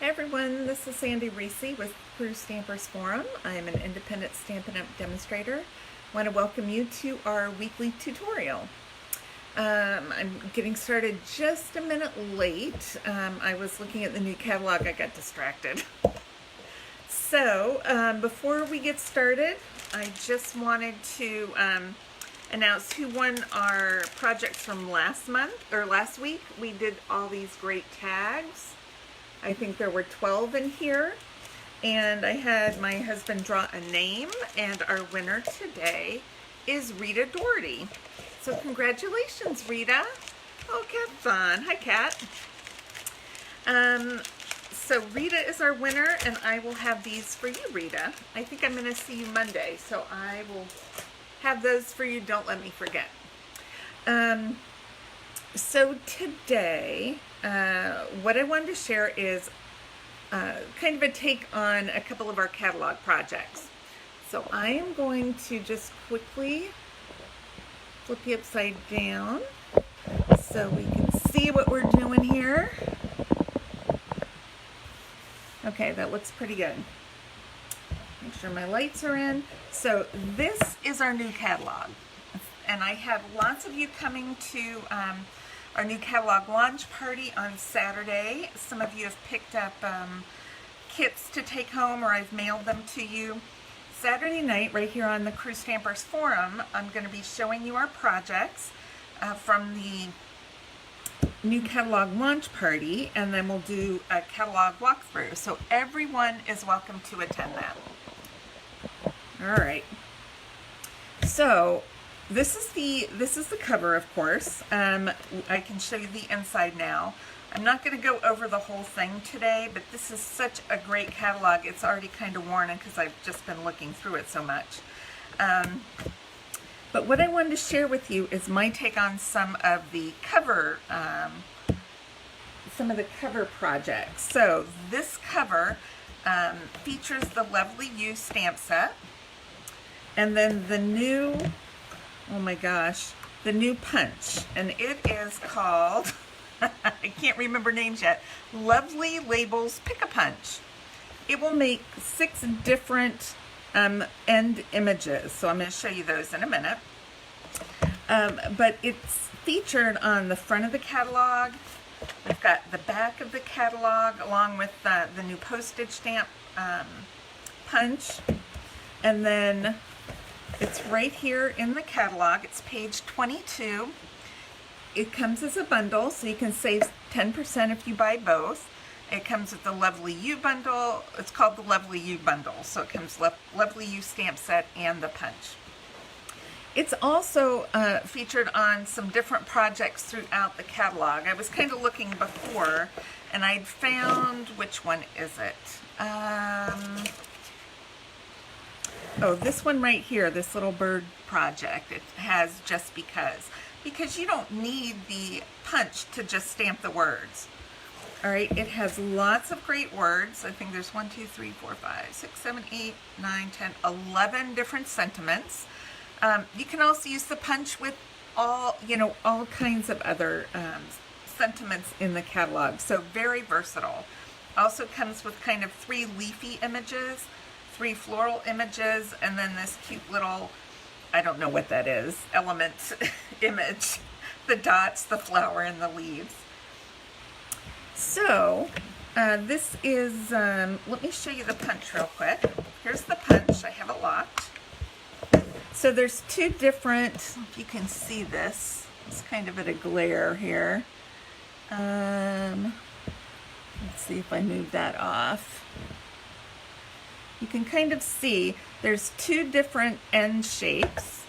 Hey everyone, this is Sandy Reese with Crew Stampers Forum. I'm an independent Stampin' Up! Demonstrator. I want to welcome you to our weekly tutorial. I'm getting started just a minute late. I was looking at the new catalog, I got distracted. So before we get started, I just wanted to announce who won our projects from last week. We did all these great tags. I think there were 12 in here, and I had my husband draw a name, and our winner today is Rita Doherty. So congratulations, Rita. Oh, Cat Fun. Hi, Cat. So Rita is our winner, and I will have these for you, Rita. I think I'm going to see you Monday, so I will have those for you. Don't let me forget. So today, what I wanted to share is kind of a take on a couple of our catalog projects. So I am going to just quickly flip you upside down so we can see what we're doing here. Okay, that looks pretty good. Make sure my lights are in. So this is our new catalog. And I have lots of you coming to our new catalog launch party on Saturday. Some of you have picked up kits to take home, or I've mailed them to you. Saturday night, right here on the Crew Stampers Forum, I'm going to be showing you our projects from the new catalog launch party, and then we'll do a catalog walkthrough. So everyone is welcome to attend that. All right. So this is the cover, of course. I can show you the inside now. I'm not going to go over the whole thing today, but this is such a great catalog. It's already kind of worn because I've just been looking through it so much. But what I wanted to share with you is my take on some of the cover projects. So this cover features the Lovely You stamp set, and then the new, oh my gosh, the new punch, and it is called, I can't remember names yet, Lovely Labels Pick-a-Punch. It will make 6 different end images, so I'm going to show you those in a minute. But it's featured on the front of the catalog. We've got the back of the catalog along with the new postage stamp punch, and then it's right here in the catalog. It's page 22. It comes as a bundle, so you can save 10% if you buy both. It comes with the Lovely You bundle. It's called the Lovely You bundle, so it comes Lovely You stamp set and the punch. It's also featured on some different projects throughout the catalog. I was kind of looking before, and I'd found, which one is it? Oh, this one right here, this little bird project. It has Just because you don't need the punch to just stamp the words. All right, it has lots of great words. I think there's 1, 2, 3, 4, 5, 6, 7, 8, 9, 10, 11 different sentiments. You can also use the punch with all kinds of other sentiments in the catalog. So very versatile. Also comes with kind of 3 leafy images, 3 floral images, and then this cute little, I don't know what that is, element image. The dots, the flower, and the leaves. So this is, let me show you the punch real quick. Here's the punch. I have it locked. So there's 2 different, if you can see this, it's kind of at a glare here. Let's see if I move that off. You can kind of see there's 2 different end shapes.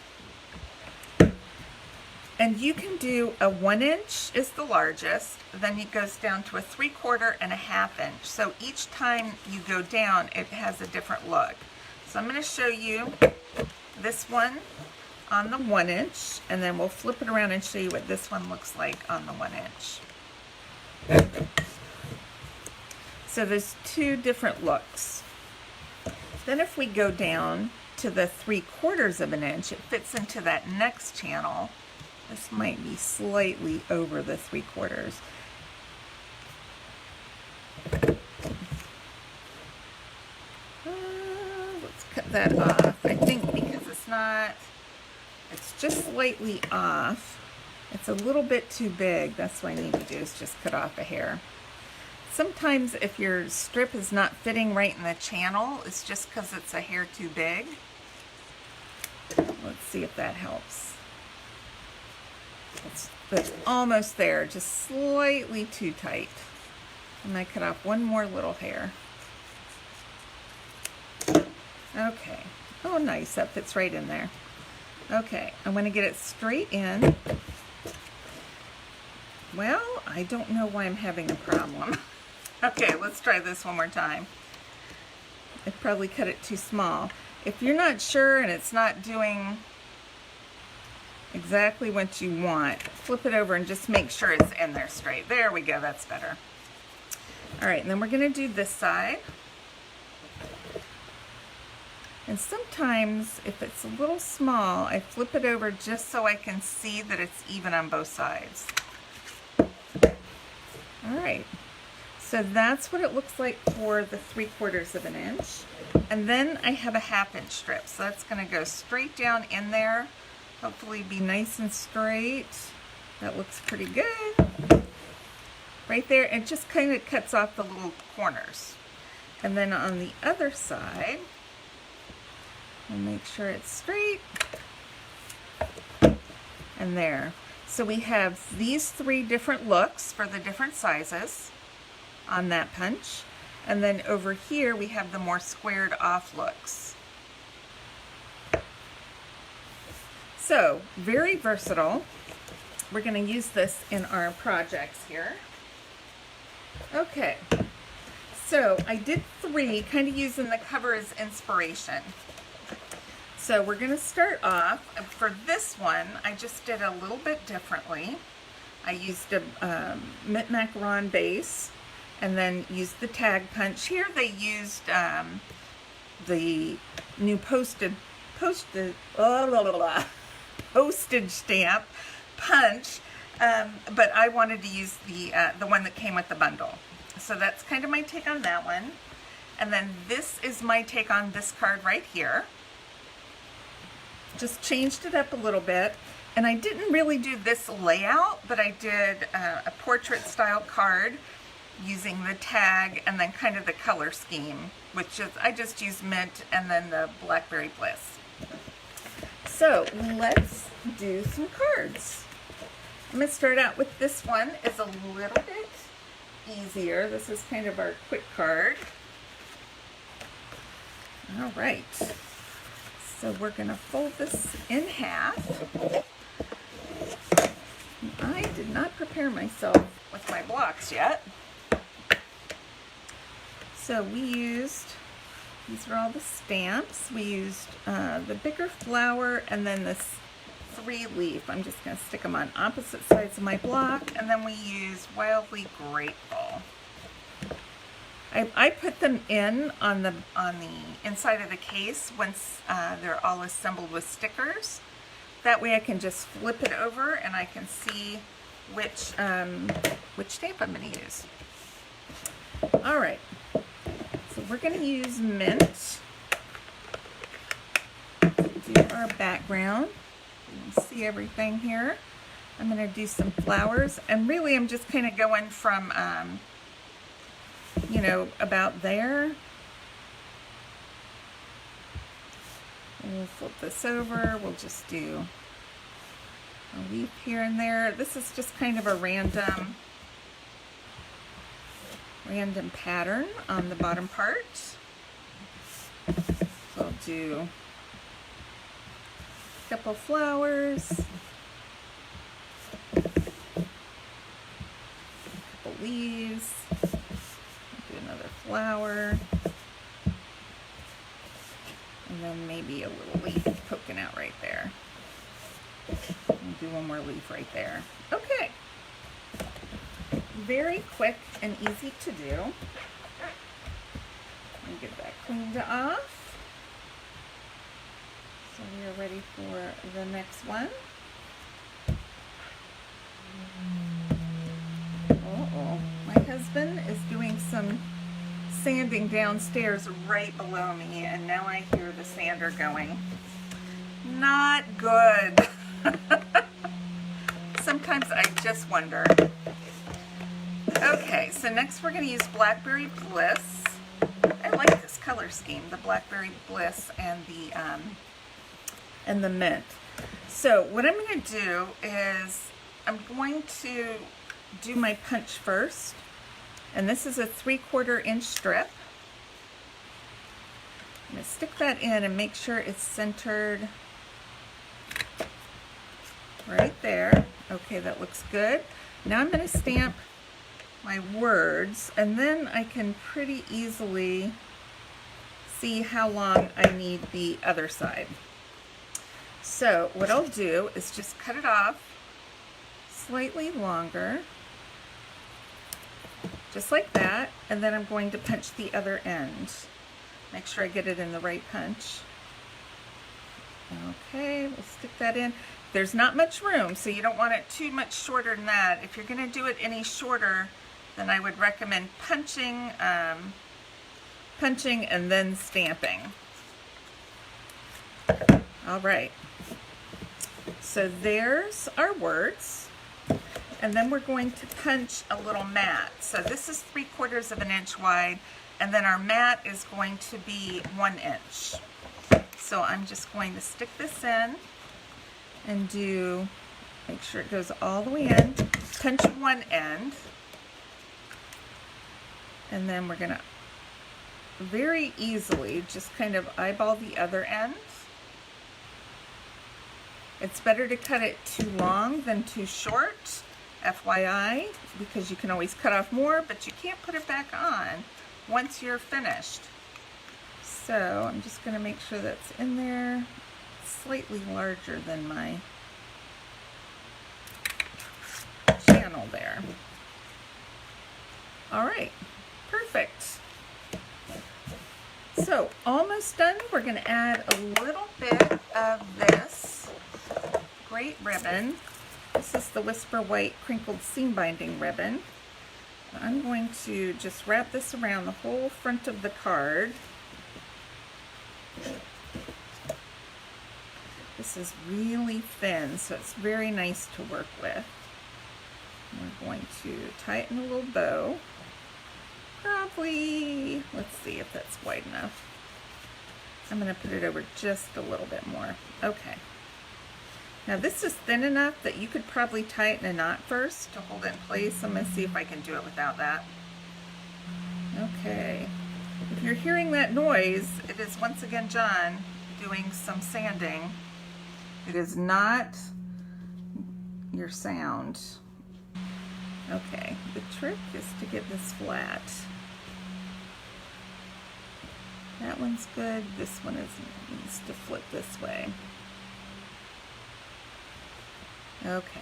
And you can do a 1 inch is the largest, then it goes down to a 3/4 and a 1/2 inch. So each time you go down, it has a different look. So I'm going to show you this one on the 1 inch, and then we'll flip it around and show you what this one looks like on the 1 inch. So there's 2 different looks. Then if we go down to the 3/4 of an inch, it fits into that next channel. This might be slightly over the 3/4. that off. I think because it's just slightly off. It's a little bit too big. That's what I need to do, is just cut off a hair. Sometimes if your strip is not fitting right in the channel, it's just because it's a hair too big. Let's see if that helps. It's almost there, just slightly too tight. And I cut off one more little hair. Okay. Oh, nice. That fits right in there. Okay. I'm going to get it straight in. Well, I don't know why I'm having a problem. Okay, let's try this one more time. I probably cut it too small. If you're not sure and it's not doing exactly what you want, flip it over and just make sure it's in there straight. There we go. That's better. All right, and then we're going to do this side. And sometimes, if it's a little small, I flip it over just so I can see that it's even on both sides. All right, so that's what it looks like for the 3/4 of an inch. And then I have a 1/2 inch strip, so that's going to go straight down in there. Hopefully be nice and straight. That looks pretty good. Right there, it just kind of cuts off the little corners. And then on the other side, we'll make sure it's straight. And there. So we have these 3 different looks for the different sizes on that punch. And then over here we have the more squared off looks. So, very versatile. We're going to use this in our projects here. Okay, so I did 3, kind of using the cover as inspiration. So we're going to start off, for this one, I just did a little bit differently. I used a Mint Macaron base, and then used the tag punch. Here they used the new postage stamp punch, but I wanted to use the one that came with the bundle. So that's kind of my take on that one. And then this is my take on this card right here. Just changed it up a little bit. And I didn't really do this layout, but I did a portrait style card using the tag and then kind of the color scheme, which is, I just used mint and then the Blackberry Bliss. So let's do some cards. I'm going to start out with this one. It's a little bit easier. This is kind of our quick card. All right. So we're going to fold this in half. I did not prepare myself with my blocks yet. So we used, these are all the stamps. We used the bigger flower and then this 3-leaf. I'm just going to stick them on opposite sides of my block. And then we used Wildly Grateful. I put them in on the inside of the case once they're all assembled with stickers. That way I can just flip it over and I can see which stamp I'm going to use. All right, so we're going to use mint to do our background. You can see everything here. I'm going to do some flowers, and really I'm just kind of going from you know, about there. We'll flip this over. We'll just do a leaf here and there. This is just kind of a random pattern on the bottom part. So I'll do a couple flowers, a couple leaves. Another flower, and then maybe a little leaf poking out right there. And do one more leaf right there. Okay. Very quick and easy to do. Let me get that cleaned off. So we are ready for the next one. Uh-oh. My husband is doing some sanding downstairs right below me, and now I hear the sander going. Not good. Sometimes I just wonder. Okay, so next we're going to use Blackberry Bliss. I like this color scheme, the Blackberry Bliss and the mint. So what I'm going to do is I'm going to do my punch first, and this is a 3/4 inch strip. I'm going to stick that in and make sure it's centered right there. Okay, that looks good. Now I'm going to stamp my words, and then I can pretty easily see how long I need the other side. So what I'll do is just cut it off slightly longer, just like that, and then I'm going to punch the other end. Make sure I get it in the right punch. Okay, we'll stick that in. There's not much room, so you don't want it too much shorter than that. If you're going to do it any shorter, then I would recommend punching and then stamping. All right. So there's our words, and then we're going to punch a little mat. So this is 3/4 of an inch wide, and then our mat is going to be 1 inch. So I'm just going to stick this in and make sure it goes all the way in, punch one end, and then we're going to very easily just kind of eyeball the other end. It's better to cut it too long than too short, FYI, because you can always cut off more, but you can't put it back on once you're finished. So I'm just going to make sure that's in there, slightly larger than my channel there. All right, perfect. So almost done. We're going to add a little bit of this great ribbon. This is the Whisper White Crinkled Seam Binding ribbon. I'm going to just wrap this around the whole front of the card. This is really thin, so it's very nice to work with. We're going to tighten a little bow. Probably, let's see if that's wide enough. I'm going to put it over just a little bit more. Okay. Now this is thin enough that you could probably tighten a knot first to hold it in place. I'm going to see if I can do it without that. Okay. If you're hearing that noise, it is once again John doing some sanding. It is not your sound. Okay, the trick is to get this flat. That one's good. This one needs to flip this way. Okay.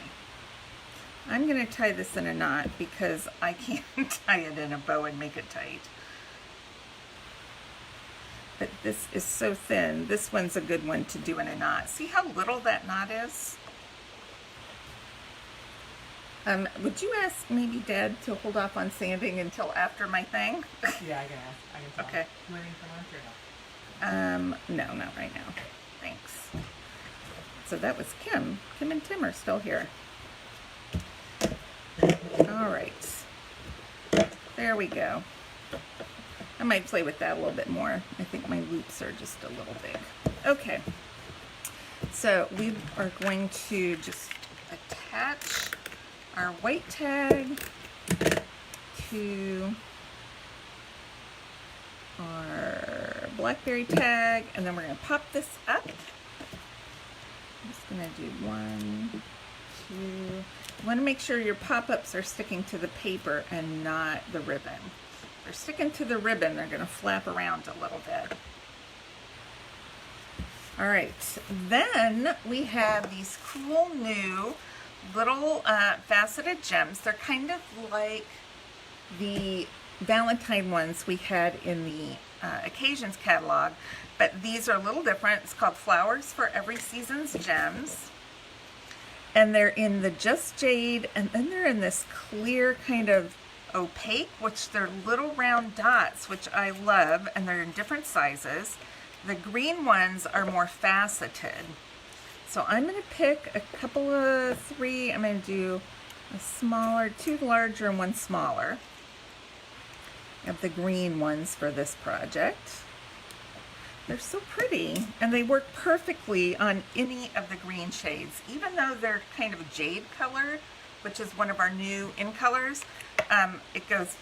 I'm going to tie this in a knot because I can't tie it in a bow and make it tight. But this is so thin. This one's a good one to do in a knot. See how little that knot is? Would you ask maybe Dad to hold off on sanding until after my thing? Yeah, I can ask. I can tell. Okay. You waiting for lunch or no? No, not right now. Thanks. So that was Kim. Kim and Tim are still here. All right. There we go. I might play with that a little bit more. I think my loops are just a little big. Okay. So we are going to just attach our white tag to our Blackberry tag, and then we're going to pop this up. I'm just going to do 1, 2. You want to make sure your pop-ups are sticking to the paper and not the ribbon. If they're sticking to the ribbon, they're going to flap around a little bit. All right, then we have these cool new little faceted gems. They're kind of like the Valentine ones we had in the Occasions catalog, but these are a little different. It's called Flowers for Every Season's Gems, and they're in the Just Jade, and then they're in this clear kind of opaque, which they're little round dots, which I love, and they're in different sizes. The green ones are more faceted. So I'm going to pick a couple of 3. I'm going to do a smaller, 2 larger and 1 smaller of the green ones for this project. They're so pretty, and they work perfectly on any of the green shades, even though they're kind of jade colored, which is one of our new in colors. It goes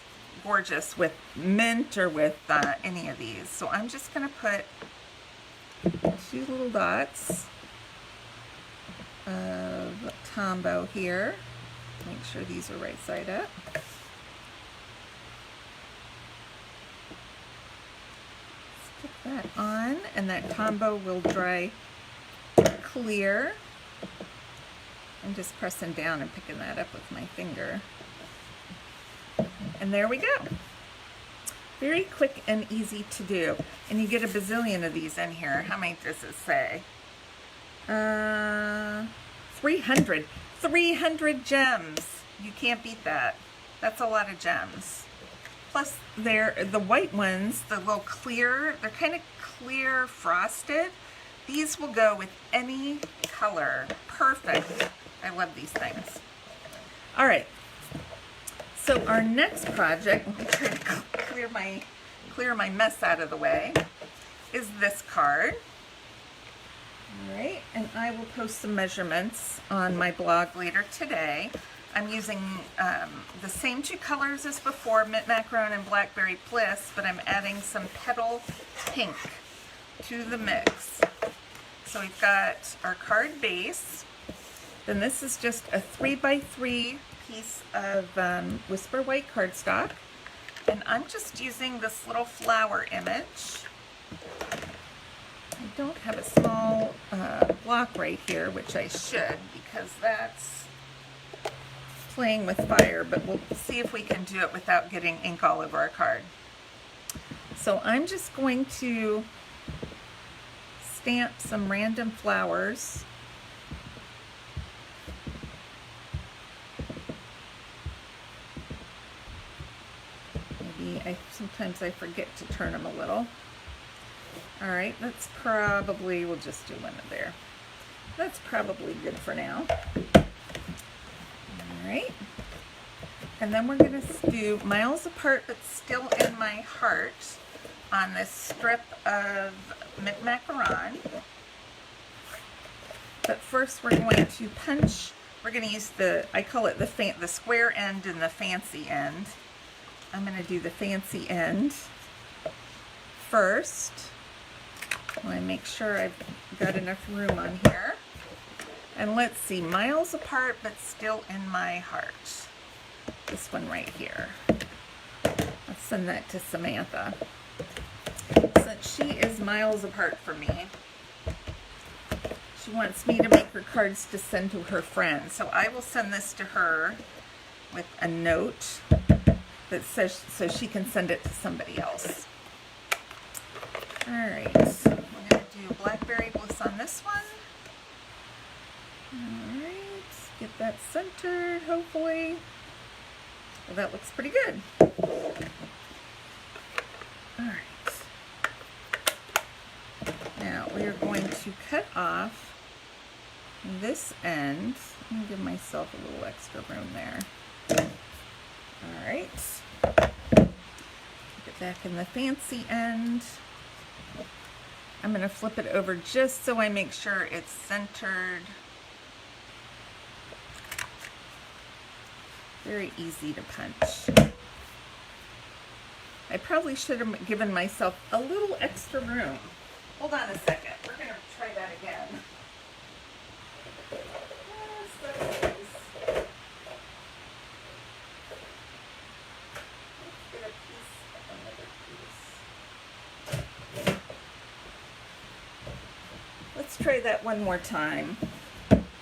gorgeous with mint or with any of these. So I'm just going to put 2 little dots of Tombow here. Make sure these are right side up. Stick that on, and that Tombow will dry clear. I'm just pressing down and picking that up with my finger. And there we go. Very quick and easy to do. And you get a bazillion of these in here. How many does it say? 300. 300 gems. You can't beat that. That's a lot of gems. Plus, the white ones, the little clear, they're kind of clear frosted. These will go with any color. Perfect. I love these things. All right. So our next project, let me try to clear my mess out of the way, is this card. All right, and I will post some measurements on my blog later today. I'm using the same 2 colors as before, Mint Macaron and Blackberry Bliss, but I'm adding some Petal Pink to the mix. So we've got our card base. Then this is just a 3x3 piece of Whisper White cardstock. And I'm just using this little flower image. I don't have a small block right here, which I should, because that's playing with fire, but we'll see if we can do it without getting ink all over our card. So I'm just going to stamp some random flowers. Maybe sometimes I forget to turn them a little. All right, that's probably, we'll just do one there. That's probably good for now. All right. And then we're going to do Miles Apart But Still in My Heart on this strip of Mint Macaron. But first we're going to punch, we're going to use I call it the square end and the fancy end. I'm going to do the fancy end first. I want to make sure I've got enough room on here. And let's see, Miles Apart But Still in My Heart. This one right here. Let's send that to Samantha. Since she is miles apart from me, she wants me to make her cards to send to her friends. So I will send this to her with a note that says, so she can send it to somebody else. All right, so I'm going to do Blackberry Bliss on this one. All right, get that centered, hopefully. Well, that looks pretty good. All right. Now we are going to cut off this end. Let me give myself a little extra room there. All right. Get back in the fancy end. I'm going to flip it over just so I make sure it's centered. Very easy to punch. I probably should have given myself a little extra room. Hold on a second. We're going to try that again. Let's get a piece of another piece. Let's try that one more time.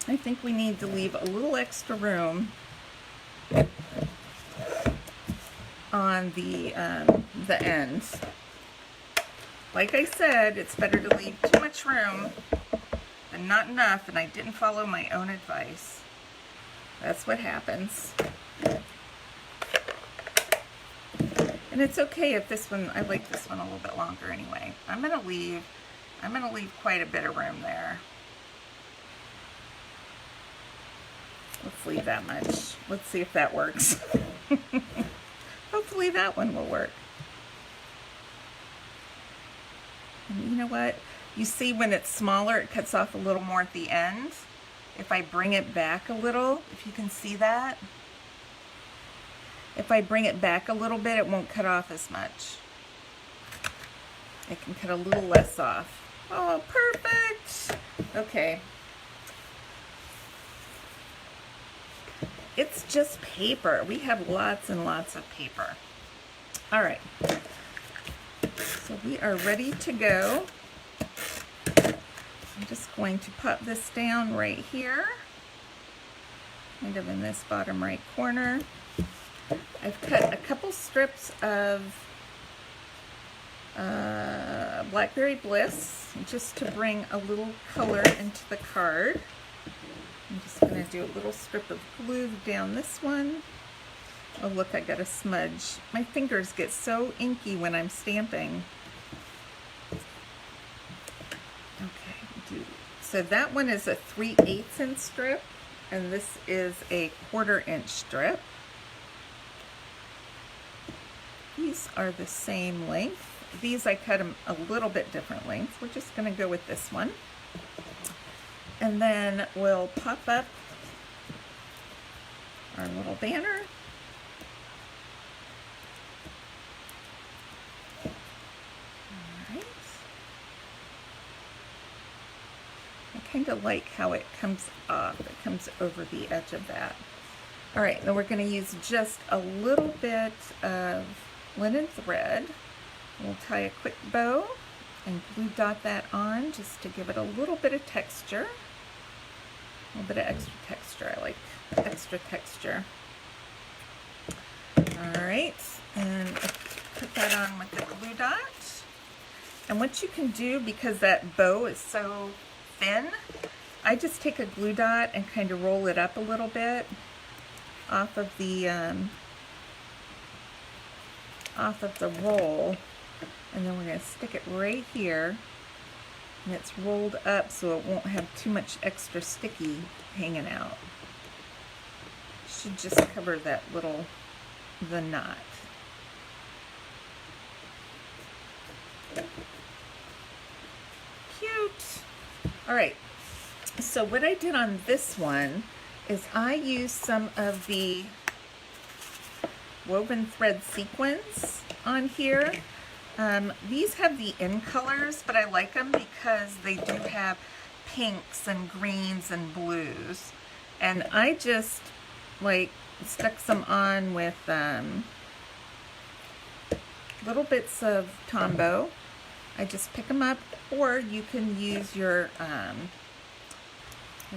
I think we need to leave a little extra room on the ends. Like I said, it's better to leave too much room than not enough, and I didn't follow my own advice. That's what happens. And it's okay if this one, I like this one a little bit longer anyway. I'm gonna leave quite a bit of room there. Let's leave that much. Let's see if that works. Hopefully that one will work. And you know what? You see when it's smaller, it cuts off a little more at the end. If I bring it back a little, if you can see that. If I bring it back a little bit, it won't cut off as much. It can cut a little less off. Oh, perfect. Okay. It's just paper. We have lots and lots of paper. All right. So we are ready to go. I'm just going to pop this down right here, kind of in this bottom right corner. I've cut a couple strips of Blackberry Bliss just to bring a little color into the card. I'm just going to do a little strip of glue down this one. Oh look, I got a smudge. My fingers get so inky when I'm stamping. Okay, so that one is a 3/8 inch strip, and this is a 1/4 inch strip. These are the same length. These I cut them a little bit different lengths. We're just going to go with this one. And then we'll pop up our little banner. Alright. I kind of like how it comes off. It comes over the edge of that. Alright, then we're going to use just a little bit of linen thread. We'll tie a quick bow and glue dot that on just to give it a little bit of texture. A little bit of extra texture. I like extra texture. Alright, and put that on with the glue dot. And what you can do, because that bow is so thin, I just take a glue dot and kind of roll it up a little bit off of the roll, and then we're going to stick it right here, and it's rolled up so it won't have too much extra sticky hanging out. Should just cover that the knot. Cute. Alright, so what I did on this one is I used some of the woven thread sequins on here. These have the in colors, but I like them because they do have pinks and greens and blues. And I just like stuck some on with little bits of Tombow. I just pick them up, or you can use your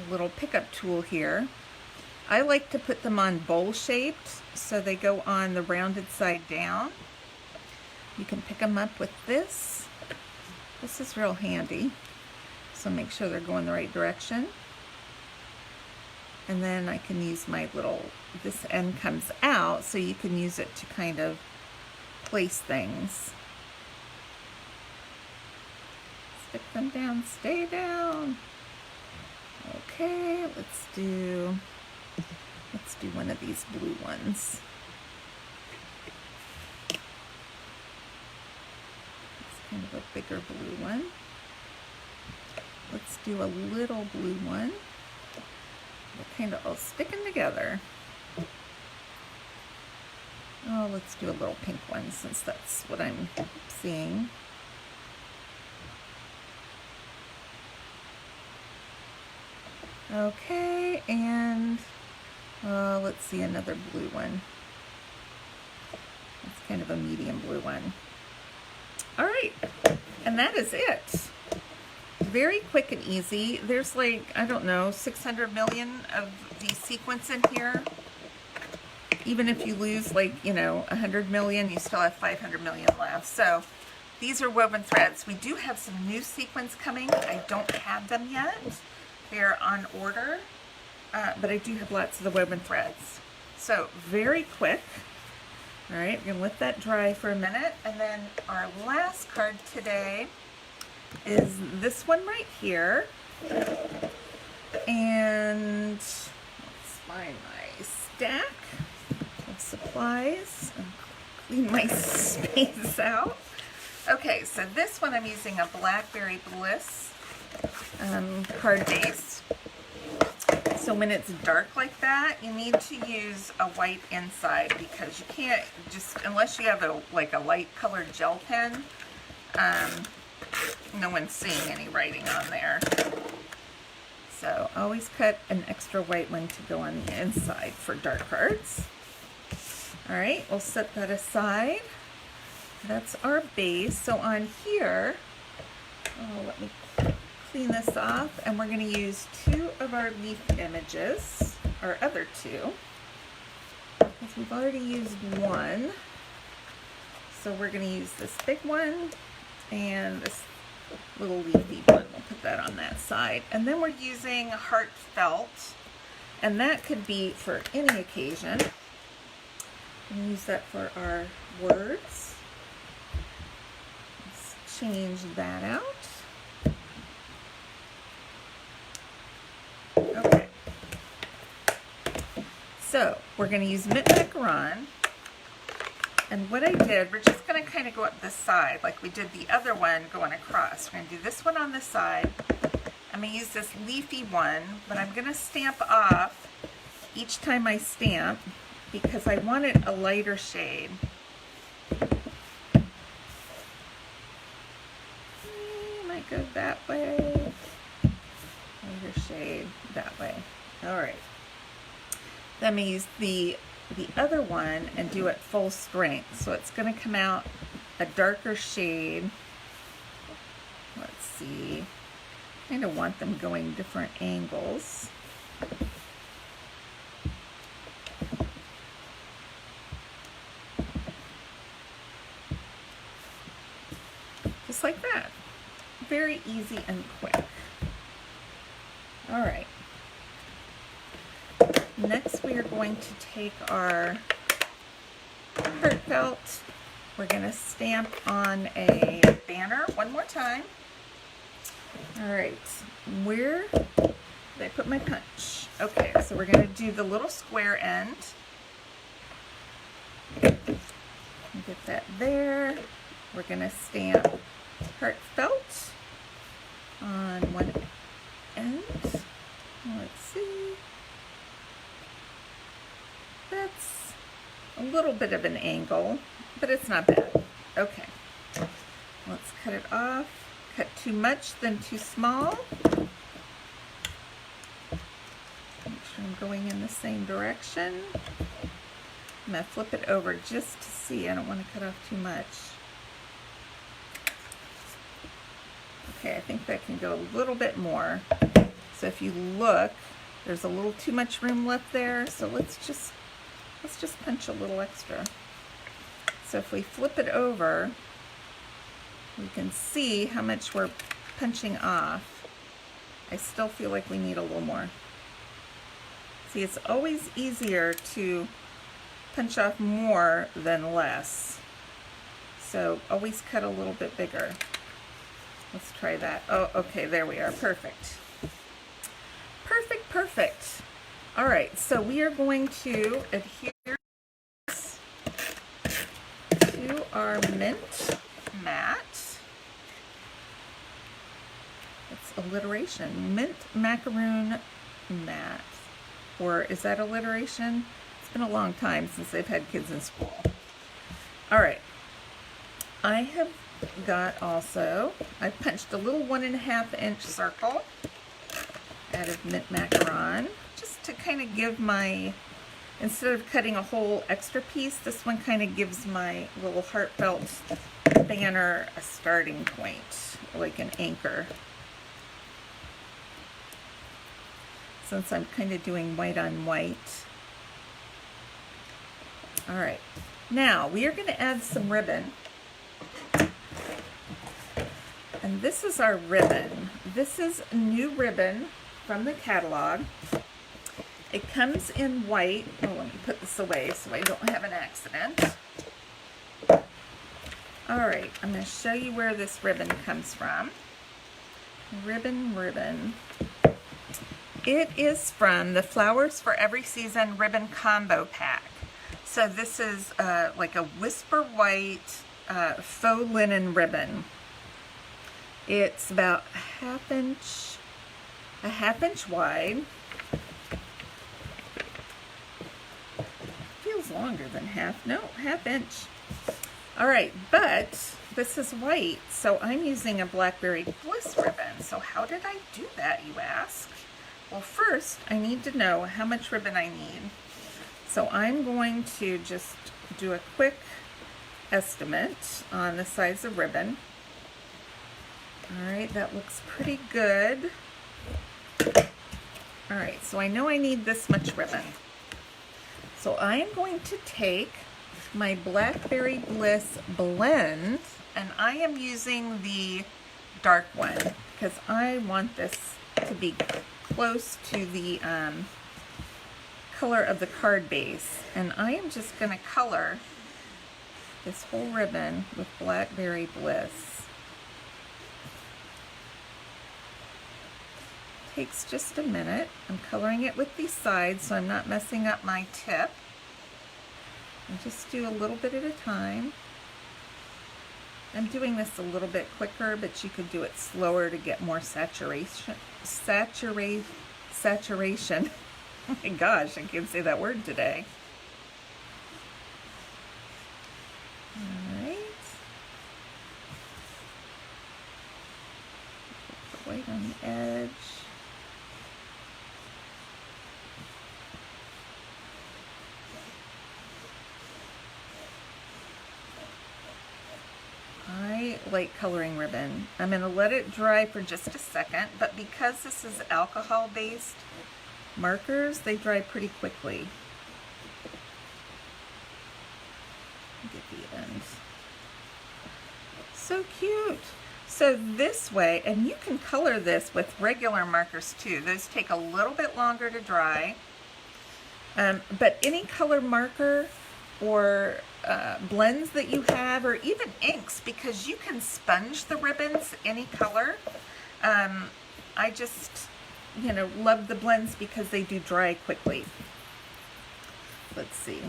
little pickup tool here. I like to put them on bowl shaped so they go on the rounded side down. You can pick them up with this. This is real handy. So make sure they're going the right direction. And then I can use my little, this end comes out, so you can use it to kind of place things. Stick them down, stay down. Okay, let's do one of these blue ones. It's kind of a bigger blue one. Let's do a little blue one. They're kind of all sticking together. Oh, let's do a little pink one since that's what I'm seeing. Okay, and let's see another blue one. It's kind of a medium blue one. All right, and that is it. Very quick and easy. There's like, I don't know, 600 million of these sequins in here. Even if you lose like, 100 million, you still have 500 million left. So these are woven threads. We do have some new sequins coming. I don't have them yet. They're on order, but I do have lots of the woven threads. So very quick. All right, we're gonna let that dry for a minute. And then our last card today is this one right here. And let's find my stack of supplies and clean my space out. Okay, so this one I'm using a Blackberry Bliss card base. So when it's dark like that, you need to use a white inside because you can't just, unless you have a light colored gel pen, no one's seeing any writing on there. So always cut an extra white one to go on the inside for dark cards. All right, we'll set that aside. That's our base. So on here, let me clean this off, and we're going to use 2 of our leaf images, our other 2, because we've already used one. So we're going to use this big one and this little leafy one. We'll put that on that side. And then we're using Heartfelt, and that could be for any occasion. We'll use that for our words. Let's change that out. Okay. So we're going to use Mint Macaron. And what I did, we're just going to kind of go up this side like we did the other one going across. We're going to do this one on this side. I'm going to use this leafy one, but I'm going to stamp off each time I stamp because I want it a lighter shade. Might go that way. Lighter shade that way. All right. Then I'm going to use the other one and do it full strength. So it's going to come out a darker shade. Let's see. I kind of want them going different angles. Just like that. Very easy and quick. All right. Next, we are going to take our Heartfelt. We're going to stamp on a banner one more time. All right, where did I put my punch? Okay, so we're going to do the little square end. Get that there. We're going to stamp Heartfelt on one end. Let's see. That's a little bit of an angle, but it's not bad. Okay, let's cut it off. Cut too much, then too small. Make sure I'm going in the same direction. I'm going to flip it over just to see. I don't want to cut off too much. Okay, I think that can go a little bit more. So if you look, there's a little too much room left there. So let's just punch a little extra. So if we flip it over, we can see how much we're punching off. I still feel like we need a little more. See, it's always easier to punch off more than less. So always cut a little bit bigger. Let's try that. Oh, okay, there we are. Perfect. Perfect, perfect. All right, so we are going to adhere to our mint mat. It's alliteration. Mint macaroon mat. Or is that alliteration? It's been a long time since I've had kids in school. All right. I have got also, I punched a little 1.5 inch circle out of mint macaron just to kind of give my, instead of cutting a whole extra piece, this one kind of gives my little Heartfelt banner a starting point, like an anchor. Since I'm kind of doing white on white. All right, now we are going to add some ribbon. And this is our ribbon. This is new ribbon from the catalog. It comes in white. Oh, let me put this away so I don't have an accident. All right, I'm going to show you where this ribbon comes from. Ribbon. It is from the Flowers for Every Season Ribbon Combo Pack. So this is like a Whisper White faux linen ribbon. It's about a half inch wide. Feels longer than half inch. All right, but this is white, so I'm using a Blackberry Bliss ribbon. So how did I do that, you ask? Well, first, I need to know how much ribbon I need. So I'm going to just do a quick estimate on the size of ribbon. All right, that looks pretty good. All right, so I know I need this much ribbon. So I am going to take my Blackberry Bliss blend, and I am using the dark one because I want this to be close to the color of the card base. And I am just going to color this whole ribbon with Blackberry Bliss. Takes just a minute. I'm coloring it with these sides so I'm not messing up my tip. And just do a little bit at a time. I'm doing this a little bit quicker, but you could do it slower to get more saturation. Oh my gosh, I can't say that word today. All right. Put the white on the edge. I like coloring ribbon. I'm going to let it dry for just a second, but because this is alcohol-based markers, they dry pretty quickly. Get the ends. So cute. So this way, and you can color this with regular markers too. Those take a little bit longer to dry. But any color marker or blends that you have, or even inks, because you can sponge the ribbons any color. I just, love the blends because they do dry quickly. Let's see.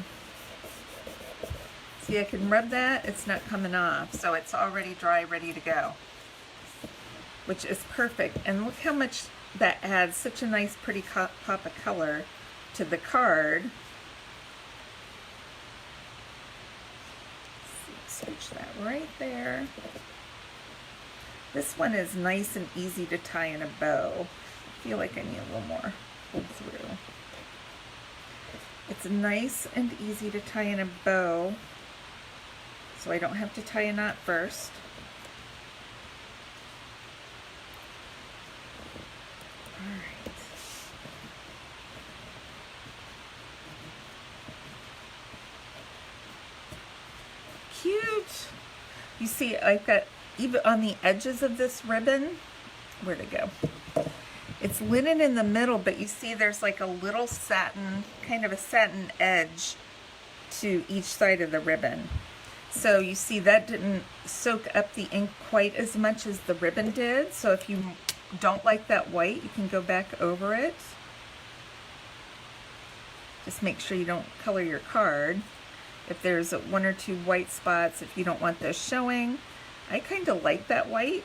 See, I can rub that, it's not coming off, so it's already dry, ready to go, which is perfect. And look how much that adds such a nice, pretty pop of color to the card. Switch that right there. This one is nice and easy to tie in a bow. I feel like I need a little more pulled through. It's nice and easy to tie in a bow, so I don't have to tie a knot first. All right. Cute. You see, I've got, even on the edges of this ribbon, where'd it go? It's linen in the middle, but you see there's like a little satin, kind of a satin edge to each side of the ribbon. So you see that didn't soak up the ink quite as much as the ribbon did. So if you don't like that white, you can go back over it. Just make sure you don't color your card. If there's one or two white spots, if you don't want those showing. I kind of like that white.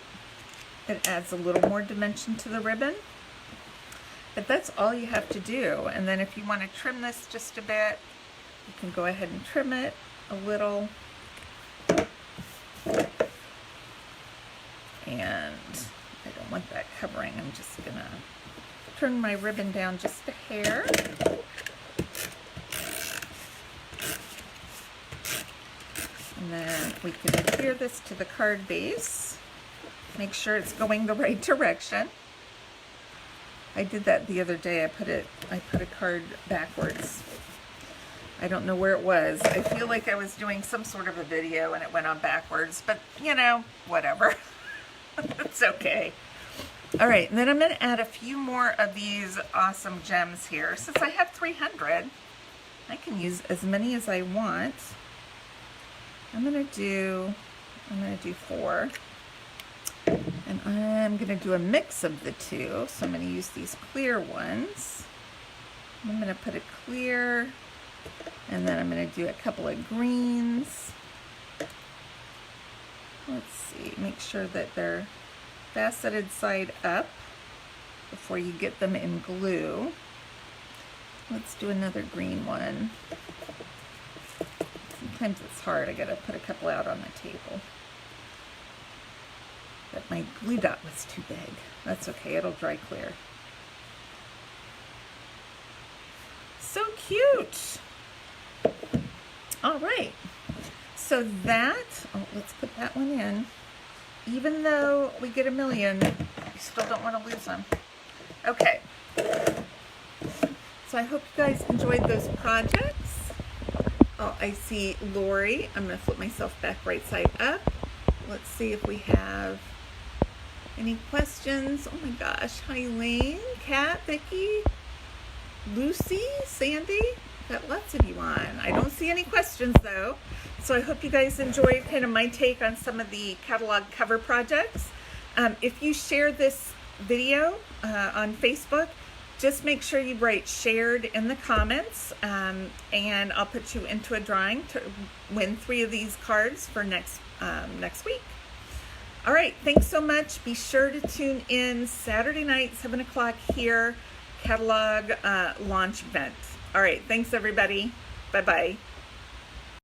It adds a little more dimension to the ribbon. But that's all you have to do. And then if you want to trim this just a bit, you can go ahead and trim it a little. And I don't want that covering. I'm just going to turn my ribbon down just a hair. And then we can adhere this to the card base. Make sure it's going the right direction. I did that the other day. I put a card backwards. I don't know where it was. I feel like I was doing some sort of a video and it went on backwards, but whatever. It's okay. All right, and then I'm going to add a few more of these awesome gems here. Since I have 300, I can use as many as I want. I'm going to do I'm going to do 4. And I'm going to do a mix of the two. So I'm going to use these clear ones. I'm going to put a clear, and then I'm going to do a couple of greens. Let's see, make sure that they're faceted side up before you get them in glue. Let's do another green one. Sometimes it's hard. I gotta put a couple out on the table. But my glue dot was too big. That's okay, it'll dry clear. So cute. All right. So that, oh, let's put that one in. Even though we get 1 million, we still don't want to lose them. Okay. So I hope you guys enjoyed those projects. Oh, I see Lori. I'm going to flip myself back right side up. Let's see if we have any questions. Oh my gosh. Hi, Elaine, Kat, Vicki, Lucy, Sandy. Got lots of you on. I don't see any questions though. So I hope you guys enjoyed kind of my take on some of the catalog cover projects. If you share this video on Facebook, just make sure you write shared in the comments, and I'll put you into a drawing to win 3 of these cards for next week. All right, thanks so much. Be sure to tune in Saturday night, 7 o'clock here, catalog launch event. All right, thanks everybody. Bye-bye.